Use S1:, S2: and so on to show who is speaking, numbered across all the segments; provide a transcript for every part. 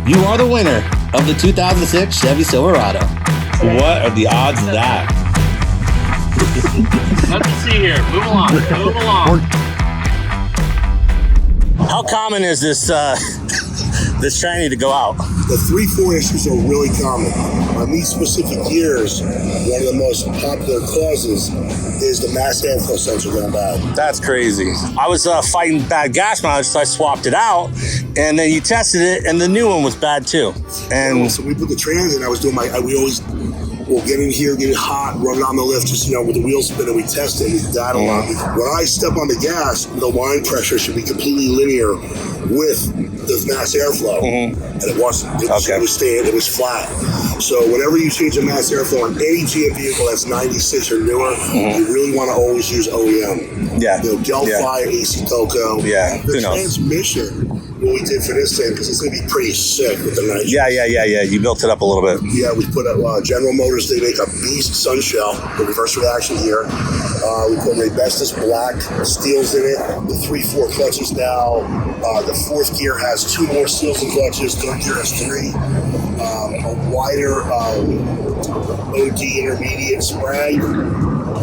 S1: You are the winner of the 2006 Chevy Silverado. What are the odds of that?
S2: Let's see here. Move along. Move along.
S1: How common is this this tranny to go out?
S3: The 3-4 issues are really common. On these specific years, one of the most popular causes is the mass airflow sensor going bad.
S1: That's crazy. I was fighting bad gas mileage, so I swapped it out, and then you tested it, and the new one was bad too. And
S3: so we put the trans in. I was doing we'll get in here, get it hot, run it on the lift, just, with the wheels spinning, we test it, we data log. When I step on the gas, the line pressure should be completely linear with the mass airflow. And it wasn't. It was flat. So whenever you change the mass airflow on any GM vehicle that's 96 or newer, you really want to always use OEM.
S1: Yeah.
S3: Delphi, AC Toco.
S1: Yeah.
S3: The transmission, what we did for this thing, because it's going to be pretty sick with the night.
S1: Yeah. You built it up a little bit.
S3: Yeah, we put up General Motors. They make a beast sunshell, the reverse reaction gear. We put Asbestos black steels in it. The 3-4 clutches now. The fourth gear has 2 more seals and clutches. Third gear has 3. A wider OD intermediate spray.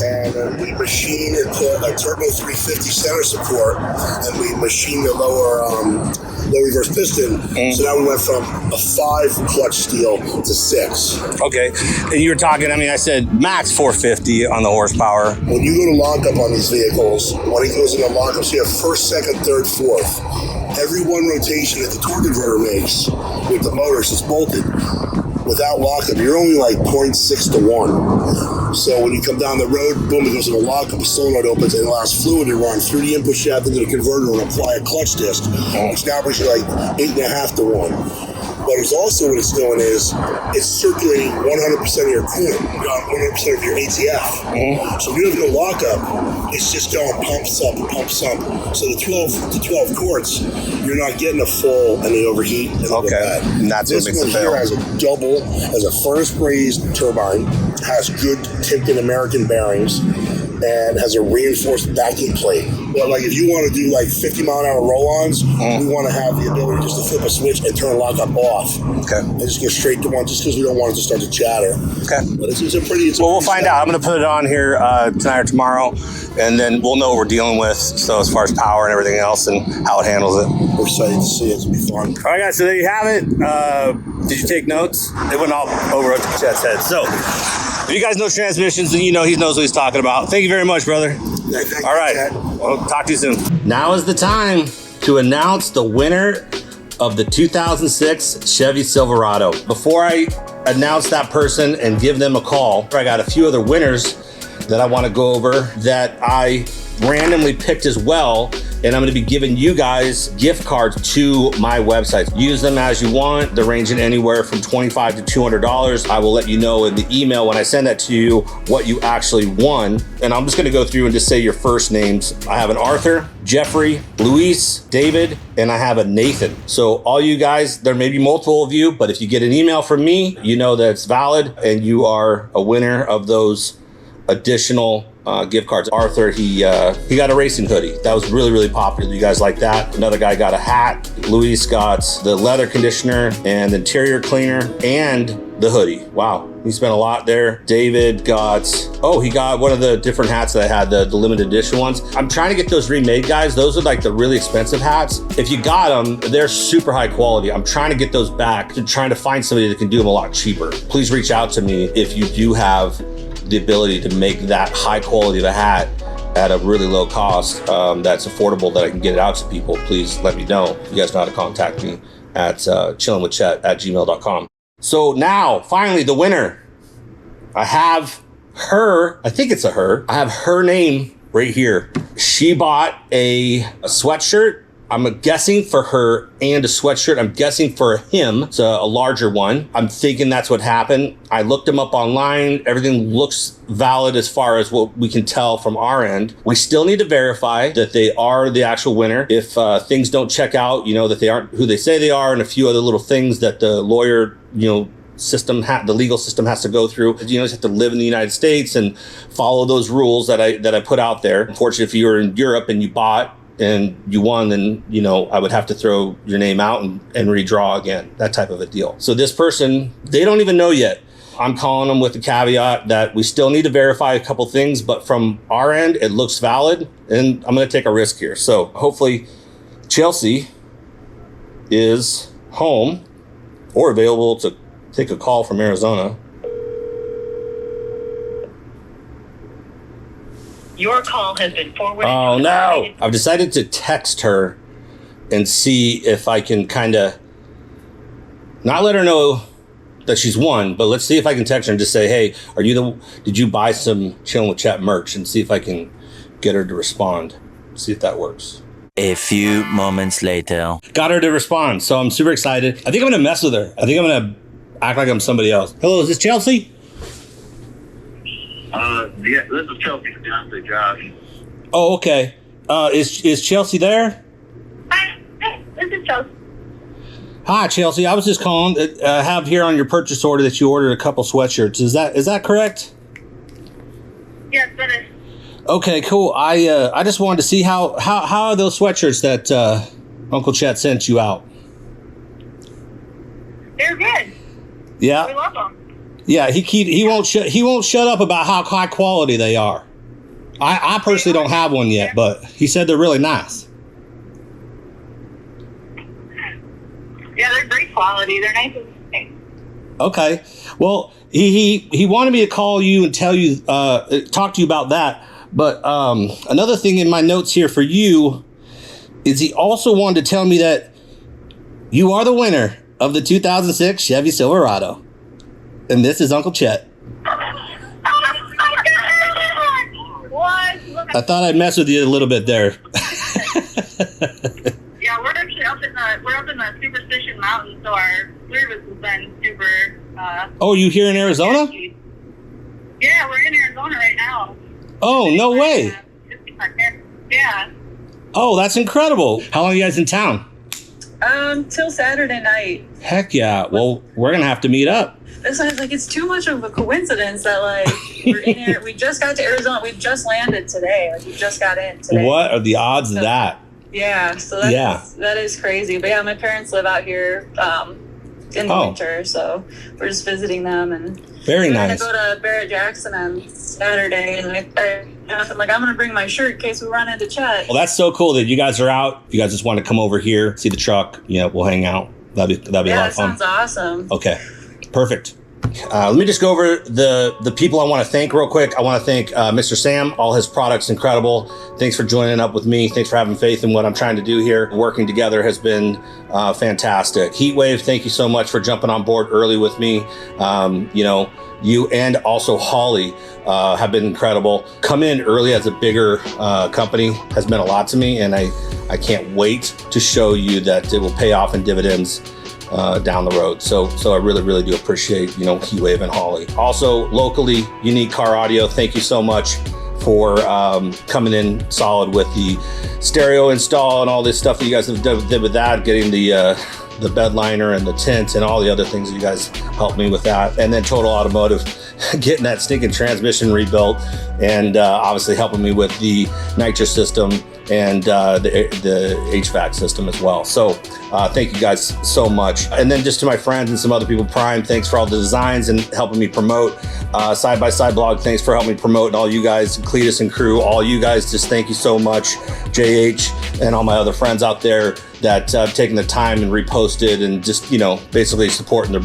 S3: And we machine and put a turbo 350 center support, and we machine the lower reverse piston. So now we went from a 5 clutch steel to 6.
S1: Okay, and you were talking, I said max 450 on the horsepower.
S3: When you go to lockup on these vehicles, when it goes into lockup, so you have first, second, third, fourth. Every one rotation that the torque converter makes with the motors is bolted. Without lockup, you're only like 0.6 to 1. So when you come down the road, boom, it goes into lockup, the solenoid opens, and it allows fluid to run through the input shaft into the converter and apply a clutch disc, which now brings you like 8.5 to 1. But it's also what it's doing is it's circulating 100% of your coolant, 100% of your ATF. So when you have no lockup, it's just going pumps up. So the 12 quarts, you're not getting a full and they overheat.
S1: And that's
S3: this
S1: what makes
S3: one
S1: it fail.
S3: Here has a furnace raised turbine, has good Timken American bearings, and has a reinforced backing plate. But like if you want to do like 50 mile an hour roll-ons, we want to have the ability just to flip a switch and turn lockup off.
S1: Okay.
S3: And just go straight to one, just because we don't want it to start to chatter.
S1: Okay.
S3: But
S1: we'll find out. I'm going to put it on here tonight or tomorrow, and then we'll know what we're dealing with. So as far as power and everything else and how it handles it.
S3: We're excited to see it. It's going to be fun.
S1: All right, guys. So there you have it. Did you take notes? It went all over to Chet's head. So if you guys know transmissions, then he knows what he's talking about. Thank you very much, brother.
S3: Yeah,
S1: all right. We'll talk to you soon. Now is the time to announce the winner of the 2006 Chevy Silverado. Before I announce that person and give them a call, I got a few other winners that I want to go over that I randomly picked as well. And I'm going to be giving you guys gift cards to my website. Use them as you want. They're ranging anywhere from $25 to $200. I will let you know in the email when I send that to you what you actually won. And I'm just going to go through and just say your first names. I have an Arthur, Jeffrey, Luis, David, and I have a Nathan. So all you guys, there may be multiple of you, but if you get an email from me, you know that it's valid and you are a winner of those additional gift cards. Arthur, he got a racing hoodie. That was really, really popular. You guys like that? Another guy got a hat. Luis got the leather conditioner and the interior cleaner and the hoodie. Wow, he spent a lot there. David got, he got one of the different hats that I had, the limited edition ones. I'm trying to get those remade, guys. Those are like the really expensive hats. If you got them, they're super high quality. I'm trying to get those back and trying to find somebody that can do them a lot cheaper. Please reach out to me if you do have the ability to make that high quality of a hat at a really low cost that's affordable, that I can get it out to people. Please let me know. You guys know how to contact me at chillinwithchet@gmail.com. So now, finally, the winner. I have her, I think it's a her. I have her name right here. She bought a sweatshirt. I'm guessing for her, and a sweatshirt. I'm guessing for him. It's a larger one. I'm thinking that's what happened. I looked him up online. Everything looks valid as far as what we can tell from our end. We still need to verify that they are the actual winner. If things don't check out, that they aren't who they say they are, and a few other little things that the lawyer, the legal system has to go through. You have to live in the United States and follow those rules that I put out there. Unfortunately, if you were in Europe and you bought and you won, then, you know, I would have to throw your name out and redraw again, that type of a deal. So this person, they don't even know yet. I'm calling them with the caveat that we still need to verify a couple things, but from our end, it looks valid, and I'm going to take a risk here. So hopefully Chelsea is home or available to take a call from Arizona.
S4: Your call has been forwarded.
S1: Oh no! I've decided to text her and see if I can kind of not let her know that she's won, but let's see if I can text her and just say, hey, did you buy some Chillin with Chet merch, and see if I can get her to respond. See if that works.
S5: A few moments later.
S1: Got her to respond, so I'm super excited. I think I'm gonna mess with her. I think I'm gonna act like I'm somebody else. Hello, is this Chelsea?
S2: Yeah, this is Chelsea from Johnson, Josh.
S1: Oh, okay. Is Chelsea there?
S4: Hi, this is Chelsea.
S1: Hi, Chelsea. I was just calling. I have here on your purchase order that you ordered a couple sweatshirts. Is that correct?
S4: Yes, that is.
S1: Okay, cool. I just wanted to see how are those sweatshirts that Uncle Chet sent you out?
S4: They're good.
S1: Yeah.
S4: We love them.
S1: Yeah, he won't shut up about how high quality they are. I personally don't have one yet, but he said they're really nice.
S4: Yeah, they're great quality. They're nice and thick.
S1: Okay. Well, he wanted me to call you and tell you talk to you about that. But another thing in my notes here for you is he also wanted to tell me that you are the winner of the 2006 Chevy Silverado. And this is Uncle Chet.
S4: Oh my God! What?
S1: I thought I'd mess with you a little bit there.
S4: Yeah, we're actually up in the Superstition Mountains, so our service has been super.
S1: Oh, you here in Arizona?
S4: Yeah, we're in Arizona right now.
S1: Oh, no way.
S4: Yeah.
S1: Oh, that's incredible. How long are you guys in town?
S6: Till Saturday night.
S1: Heck yeah. Well, we're going to have to meet up.
S6: That's why it's like, it's too much of a coincidence that, like, we're in here. We just got to Arizona. We just landed today. Like, we just got in today.
S1: What are the odds of that?
S6: Yeah. So that is crazy. But yeah, my parents live out here in the winter, so we're just visiting them, and
S1: very nice.
S6: We're gonna go to Barrett Jackson on Saturday, and I'm like, I'm gonna bring my shirt in case we run into Chet.
S1: Well, that's so cool that you guys are out. If you guys just want to come over here, see the truck, we'll hang out. That'd be a lot of fun.
S6: Sounds awesome.
S1: Okay, perfect. Let me just go over the people I want to thank real quick. I want to thank Mr. Sam. All his products incredible. Thanks for joining up with me. Thanks for having faith in what I'm trying to do here. Working together has been fantastic. Heatwave, thank you so much for jumping on board early with me. You and also Holly have been incredible. Come in early as a bigger company has meant a lot to me, and I can't wait to show you that it will pay off in dividends down the road. So I really, really do appreciate, Heatwave and Holly. Also, locally, Unique Car Audio, thank you so much for coming in solid with the stereo install and all this stuff that you guys have did with that, getting the bed liner and the tint and all the other things that you guys helped me with that. And then Total Automotive, getting that stinking transmission rebuilt, and obviously helping me with the nitrous system and the HVAC system as well. So thank you guys so much. And then just to my friends and some other people, Prime, thanks for all the designs and helping me promote. Side by Side Blog, thanks for helping me promote. And all you guys, Cletus and crew, all you guys, just thank you so much. JH and all my other friends out there that have taken the time and reposted and just, basically supporting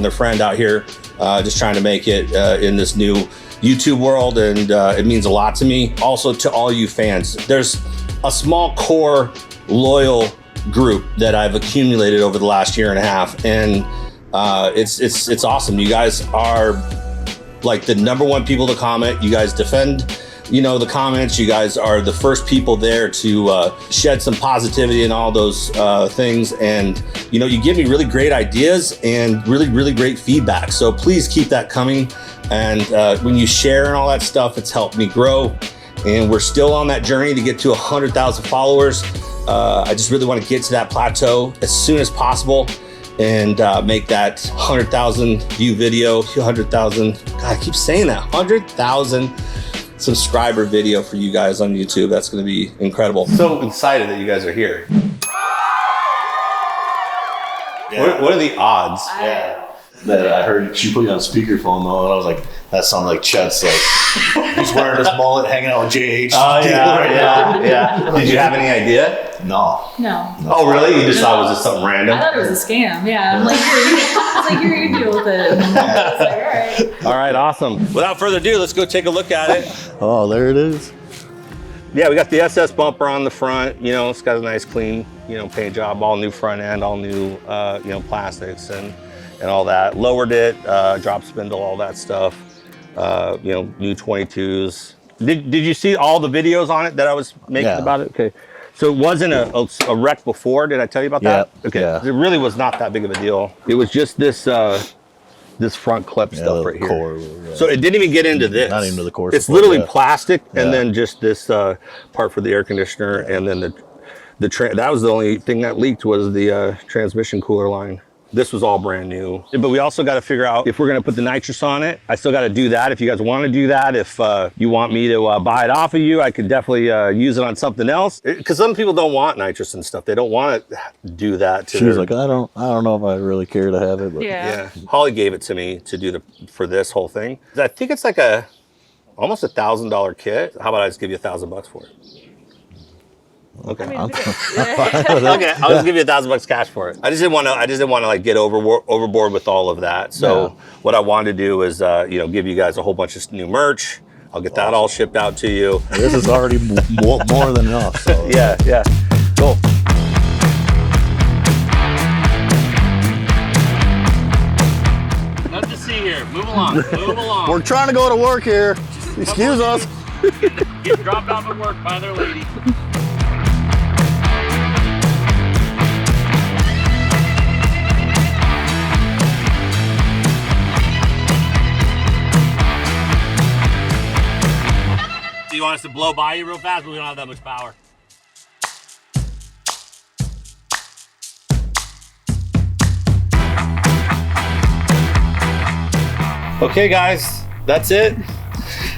S1: their friend out here, just trying to make it in this new YouTube world. And it means a lot to me. Also to all you fans, there's a small core loyal group that I've accumulated over the last year and a half, and it's awesome. You guys are like the number one people to comment. You guys defend the comments. You guys are the first people there to shed some positivity and all those things, and you give me really great ideas and really, really great feedback. So please keep that coming, and when you share and all that stuff, it's helped me grow. And we're still on that journey to get to 100,000 followers. I just really want to get to that plateau as soon as possible and make that 100,000 view video, 100,000, God, I keep saying that, 100,000 subscriber video for you guys on YouTube. That's going to be incredible. So excited that you guys are here.
S7: Yeah.
S1: What are the odds?
S7: That I heard she put you on speakerphone though, and I was like, that sounded like Chet's like he's wearing his mullet, hanging out with JH.
S1: Oh yeah. Did you have any idea?
S7: No.
S1: Oh really? You just thought it was just something random?
S8: I thought it was a scam. Yeah, I'm like, here you deal with it. And I was like, all right.
S1: All right, awesome. Without further ado, let's go take a look at it.
S7: Oh, there it is.
S1: Yeah, we got the SS bumper on the front. You know, it's got a nice clean, paint job, all new front end, all new, plastics and all that. Lowered it, drop spindle, all that stuff. New 22s. Did you see all the videos on it that I was making about it? Okay. So it wasn't a wreck before. Did I tell you about that? Okay.
S7: Yeah.
S1: It really was not that big of a deal. It was just this front clip stuff right here.
S7: Core,
S1: So it didn't even get into this.
S7: Not even to the core.
S1: It's literally plastic, and then just this part for the air conditioner, and then that was the only thing that leaked was the transmission cooler line. This was all brand new. But we also got to figure out if we're going to put the nitrous on it. I still got to do that. If you guys want to do that, if you want me to buy it off of you, I could definitely use it on something else. Because some people don't want nitrous and stuff. They don't want to do that.
S7: She was like, I don't know if I really care to have it. But
S1: yeah. Holly gave it to me to do for this whole thing. I think it's like almost $1,000 kit. How about I just give you $1,000 for it? Okay.
S8: I mean,
S1: Okay, I'll just give you $1,000 cash for it. I just didn't want to like get overboard with all of that. So what I wanted to do is, give you guys a whole bunch of new merch. I'll get that all shipped out to you.
S7: This is already more than enough. So.
S1: Yeah. Cool. Nothing to see here. Move along.
S7: We're trying to go to work here. Excuse us.
S1: Get dropped off at work by their lady. You want us to blow by you real fast, but we don't have that much power. Okay, guys, that's it.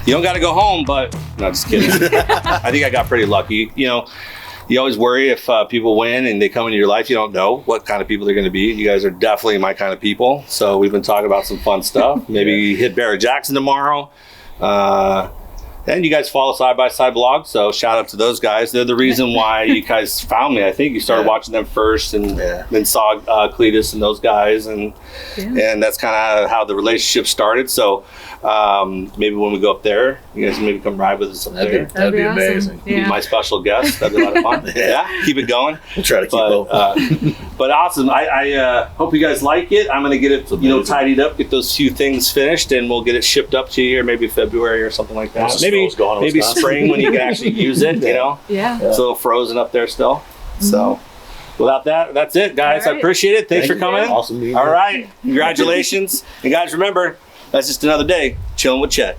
S1: You don't got to go home, but no, just kidding. I think I got pretty lucky. You always worry if people win and they come into your life, you don't know what kind of people they're going to be. You guys are definitely my kind of people. So we've been talking about some fun stuff. Maybe hit Barrett Jackson tomorrow. And you guys follow Side by Side Blog, so shout out to those guys. They're the reason why you guys found me. I think you started watching them first, and then saw Cletus and those guys, and that's kind of how the relationship started. So maybe when we go up there, you guys maybe come ride with us up there.
S7: That'd be
S8: awesome.
S7: amazing.
S8: Yeah.
S1: Be my special guest. That'd be a lot of fun. Keep it going.
S7: We'll try to keep up.
S1: But awesome. I hope you guys like it. I'm gonna get it tidied up, get those few things finished, and we'll get it shipped up to you here maybe February or something like that. Maybe spring when you can actually use it.
S8: Yeah.
S1: It's a little frozen up there still. So without that, that's it, guys.
S8: Right.
S1: I appreciate it. Thanks for coming.
S7: Awesome meeting you.
S1: All right. Congratulations. And guys, remember, that's just another day chilling with Chet.